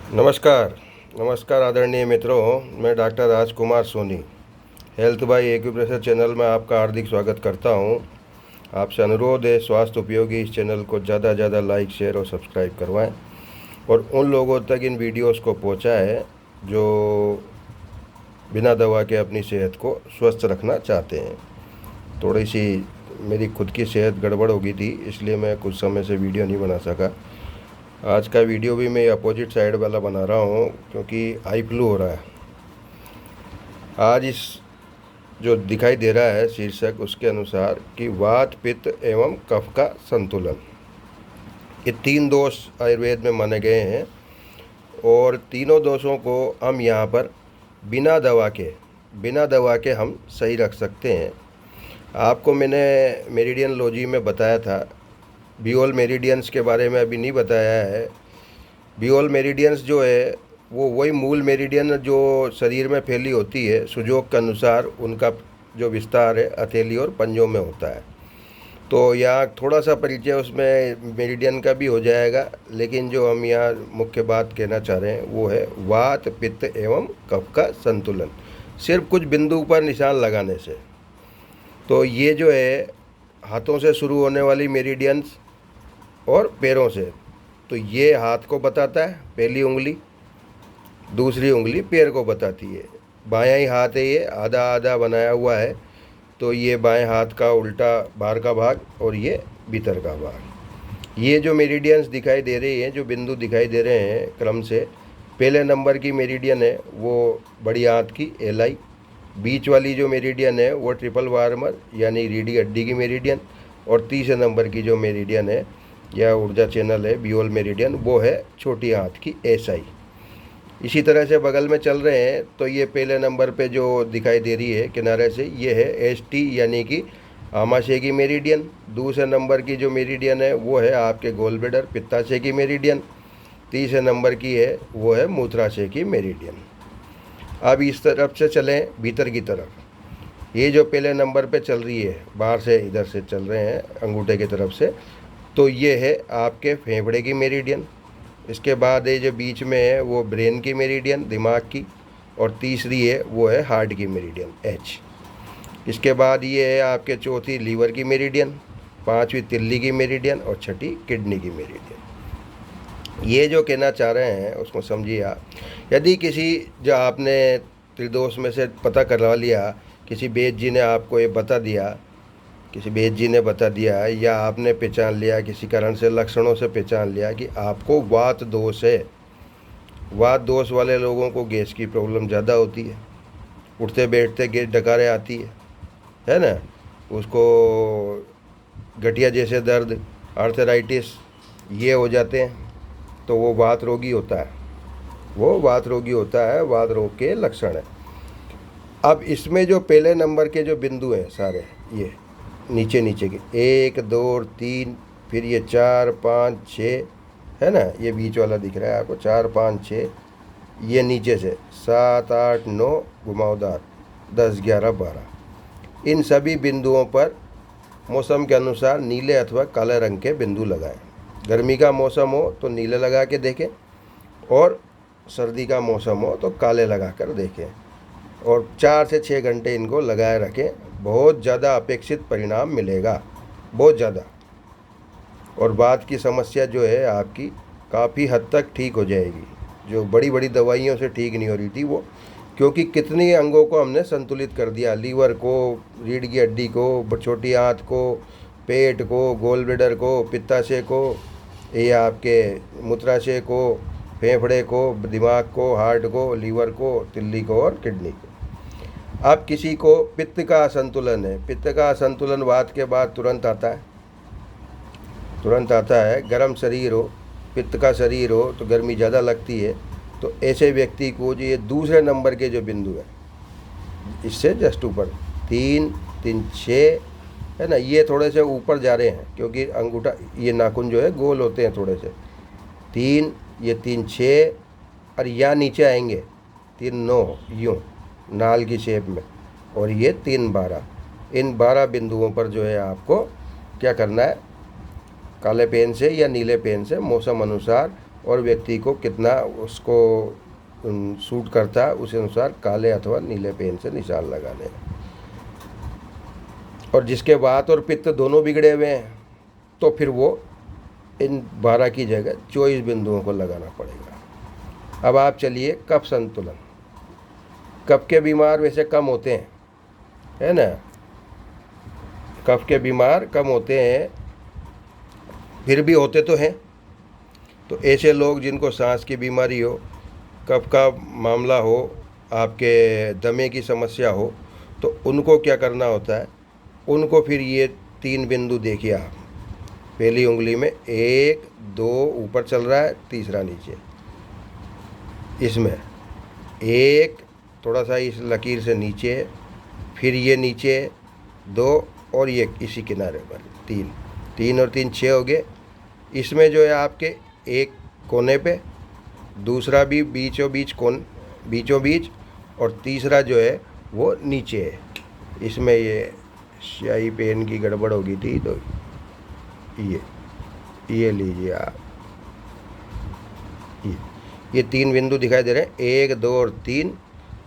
नमस्कार। नमस्कार आदरणीय मित्रों, मैं doctor Rajkumar Soni health by acupressure channel में आपका हार्दिक स्वागत करता हूं। आपसे अनुरोध है, स्वास्थ्य उपयोगी इस चैनल को ज़्यादा से ज़्यादा लाइक, शेयर और सब्सक्राइब करवाएं और उन लोगों तक इन वीडियोस को पहुंचाएं जो बिना दवा के अपनी सेहत को स्वस्थ रखना चाहते हैं। थोड़ी सी मेरी खुद की सेहत गड़बड़ हो गई थी, इसलिए मैं कुछ समय से वीडियो नहीं बना सका। आज का वीडियो भी मैं अपोजिट साइड वाला बना रहा हूँ क्योंकि आई फ्लू हो रहा है। आज इस जो दिखाई दे रहा है शीर्षक, उसके अनुसार कि वात, पित्त एवं कफ का संतुलन, ये 3 दोष आयुर्वेद में माने गए हैं और तीनों दोषों को हम यहाँ पर बिना दवा के हम सही रख सकते हैं। आपको मैंने मेरिडियन लॉजी में बताया था, बियोल मेरिडियंस के बारे में अभी नहीं बताया है। बियोल मेरिडियंस जो है वो वही मूल मेरिडियन जो शरीर में फैली होती है, सुजोग के अनुसार उनका जो विस्तार है हथेली और पंजों में होता है। तो यहाँ थोड़ा सा परिचय उसमें मेरिडियन का भी हो जाएगा, लेकिन जो हम यहाँ मुख्य बात कहना चाह रहे हैं वो है वात, पित्त एवं कफ का संतुलन, सिर्फ कुछ बिंदु पर निशान लगाने से। तो ये जो है हाथों से शुरू होने वाली मेरिडियंस और पैरों से, तो ये हाथ को बताता है पहली उंगली, दूसरी उंगली पैर को बताती है। बायां ही हाथ है, ये आधा आधा बनाया हुआ है, तो ये बाएं हाथ का उल्टा बाहर का भाग और ये भीतर का भाग। ये जो मेरिडियंस दिखाई दे रही हैं, जो बिंदु दिखाई दे रहे हैं क्रम से, पहले नंबर की मेरिडियन है वो बड़ी आंत की एलाई, बीच वाली जो मेरिडियन है वो ट्रिपल वार्मर यानी रीढ़ की हड्डी की मेरिडियन, और तीसरे नंबर की जो मेरिडियन है या ऊर्जा चैनल है बियोल मेरिडियन, वो है छोटी आंत की एसआई। इसी तरह से बगल में चल रहे हैं, तो ये पहले नंबर पे जो दिखाई दे रही है किनारे से, ये है एसटी यानी कि आमाशय की मेरिडियन। दूसरे नंबर की जो मेरिडियन है वो है आपके गोलब्लेडर पित्ताशय की मेरिडियन। तीसरे नंबर की है वो है मूत्राशय की मेरिडियन। अब इस तरफ से चलें भीतर की तरफ, ये जो पहले नंबर पे चल रही है, बाहर से इधर से चल रहे हैं अंगूठे की तरफ से, तो ये है आपके फेफड़े की मेरिडियन। इसके बाद ये जो बीच में है वो ब्रेन की मेरिडियन, दिमाग की, और तीसरी है वो है हार्ट की मेरिडियन एच। इसके बाद ये है आपके चौथी लीवर की मेरिडियन, पांचवी तिल्ली की मेरिडियन और छठी किडनी की मेरिडियन। ये जो कहना चाह रहे हैं उसको समझिए आप। यदि किसी जो आपने त्रिदोष में से पता करवा लिया, किसी वैद्य जी ने आपको ये बता दिया, किसी वैद्य जी ने बता दिया या आपने पहचान लिया, किसी कारण से लक्षणों से पहचान लिया कि आपको वात दोष है। वात दोष वाले लोगों को गैस की प्रॉब्लम ज़्यादा होती है, उठते बैठते गैस डकारे आती है ना, उसको गठिया जैसे दर्द, आर्थराइटिस ये हो जाते हैं, तो वो वात रोगी होता है, वो वात रोगी होता है, वात रोग के लक्षण है। अब इसमें जो पहले नंबर के जो बिंदु हैं सारे, ये नीचे नीचे के 1 2 3, फिर ये 4 5 6 है ना, ये बीच वाला दिख रहा है आपको 4 5 6, ये नीचे से 7 8 9 घुमावदार 10 11 12, इन सभी बिंदुओं पर मौसम के अनुसार नीले अथवा काले रंग के बिंदु लगाएं। गर्मी का मौसम हो तो नीले लगा के देखें और सर्दी का मौसम हो तो काले लगा कर देखें, और 4 से 6 घंटे इनको लगाए रखें। बहुत ज़्यादा अपेक्षित परिणाम मिलेगा, बहुत ज़्यादा। और बात की समस्या जो है आपकी काफ़ी हद तक ठीक हो जाएगी, जो बड़ी बड़ी दवाइयों से ठीक नहीं हो रही थी वो, क्योंकि कितने अंगों को हमने संतुलित कर दिया, लीवर को, रीढ़ की हड्डी को, छोटी आंत को, पेट को, गोल ब्लेडर को, पित्ताशय को, ये आपके मूत्राशय को, फेफड़े को, दिमाग को, हार्ट को, लीवर को, तिल्ली को और किडनी को। अब किसी को पित्त का असंतुलन है, पित्त का असंतुलन वात के बाद तुरंत आता है, तुरंत आता है। गर्म शरीर हो, पित्त का शरीर हो तो गर्मी ज़्यादा लगती है, तो ऐसे व्यक्ति को जो ये दूसरे नंबर के जो बिंदु है, इससे जस्ट ऊपर 3 3 6 है ना, ये थोड़े से ऊपर जा रहे हैं क्योंकि अंगूठा, ये नाखून जो है गोल होते हैं थोड़े से, 3 ये 3 6, और यहाँ नीचे आएंगे 3 9 यूँ नाल की शेप में, और ये 3 12। इन 12 बिंदुओं पर जो है आपको क्या करना है, काले पेन से या नीले पेन से मौसम अनुसार और व्यक्ति को कितना उसको सूट करता है, उस अनुसार काले अथवा नीले पेन से निशान लगाने हैं। और जिसके वात और पित्त दोनों बिगड़े हुए हैं तो फिर वो इन 12 की जगह 24 बिंदुओं को लगाना पड़ेगा। अब आप चलिए कफ संतुलन। कफ के बीमार वैसे कम होते हैं, है ना, कफ के बीमार कम होते हैं, फिर भी होते तो हैं। तो ऐसे लोग जिनको सांस की बीमारी हो, कफ का मामला हो, आपके दमे की समस्या हो, तो उनको क्या करना होता है, उनको फिर ये 3 बिंदु देखिए आप। पहली उंगली में 1 2 ऊपर चल रहा है, तीसरा नीचे, इसमें 1 थोड़ा सा इस लकीर से नीचे, फिर ये नीचे 2 और ये इसी किनारे पर 3 और 3 6 हो गए। इसमें जो है आपके एक कोने पे, दूसरा भी बीचों बीच और तीसरा जो है वो नीचे है। इसमें ये स्याही पेन की गड़बड़ हो गई थी, तो ये लीजिए आप, ये 3 बिंदु दिखाई दे रहे हैं, 1 2 और 3।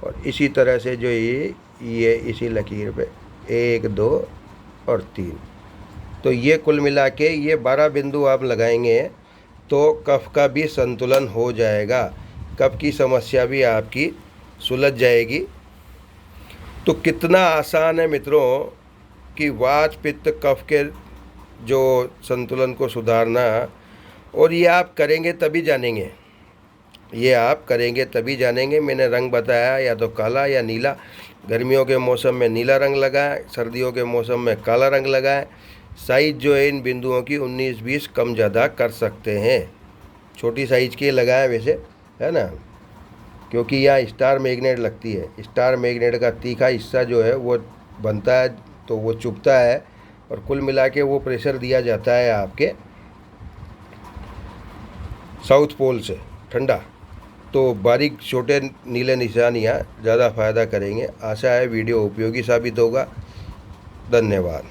और इसी तरह से जो ये इसी लकीर पे 1 2 और 3। तो ये कुल मिला के ये 12 बिंदु आप लगाएंगे तो कफ का भी संतुलन हो जाएगा, कफ की समस्या भी आपकी सुलझ जाएगी। तो कितना आसान है मित्रों कि वात पित्त कफ के जो संतुलन को सुधारना, और ये आप करेंगे तभी जानेंगे, ये आप करेंगे तभी जानेंगे। मैंने रंग बताया, या तो काला या नीला। गर्मियों के मौसम में नीला रंग लगाएं, सर्दियों के मौसम में काला रंग लगाएं। साइज़ जो है इन बिंदुओं की 19-20 कम ज़्यादा कर सकते हैं। छोटी साइज़ की लगाएं वैसे, है ना, क्योंकि यहाँ स्टार मैग्नेट लगती है। स्टार मैग्नेट का तीखा हिस्सा जो है वो बनता है तो वो चुभता है, और कुल मिला के वो प्रेशर दिया जाता है आपके साउथ पोल से ठंडा। तो बारीक छोटे नीले निशान यहाँ ज़्यादा फ़ायदा करेंगे। आशा है वीडियो उपयोगी साबित होगा। धन्यवाद।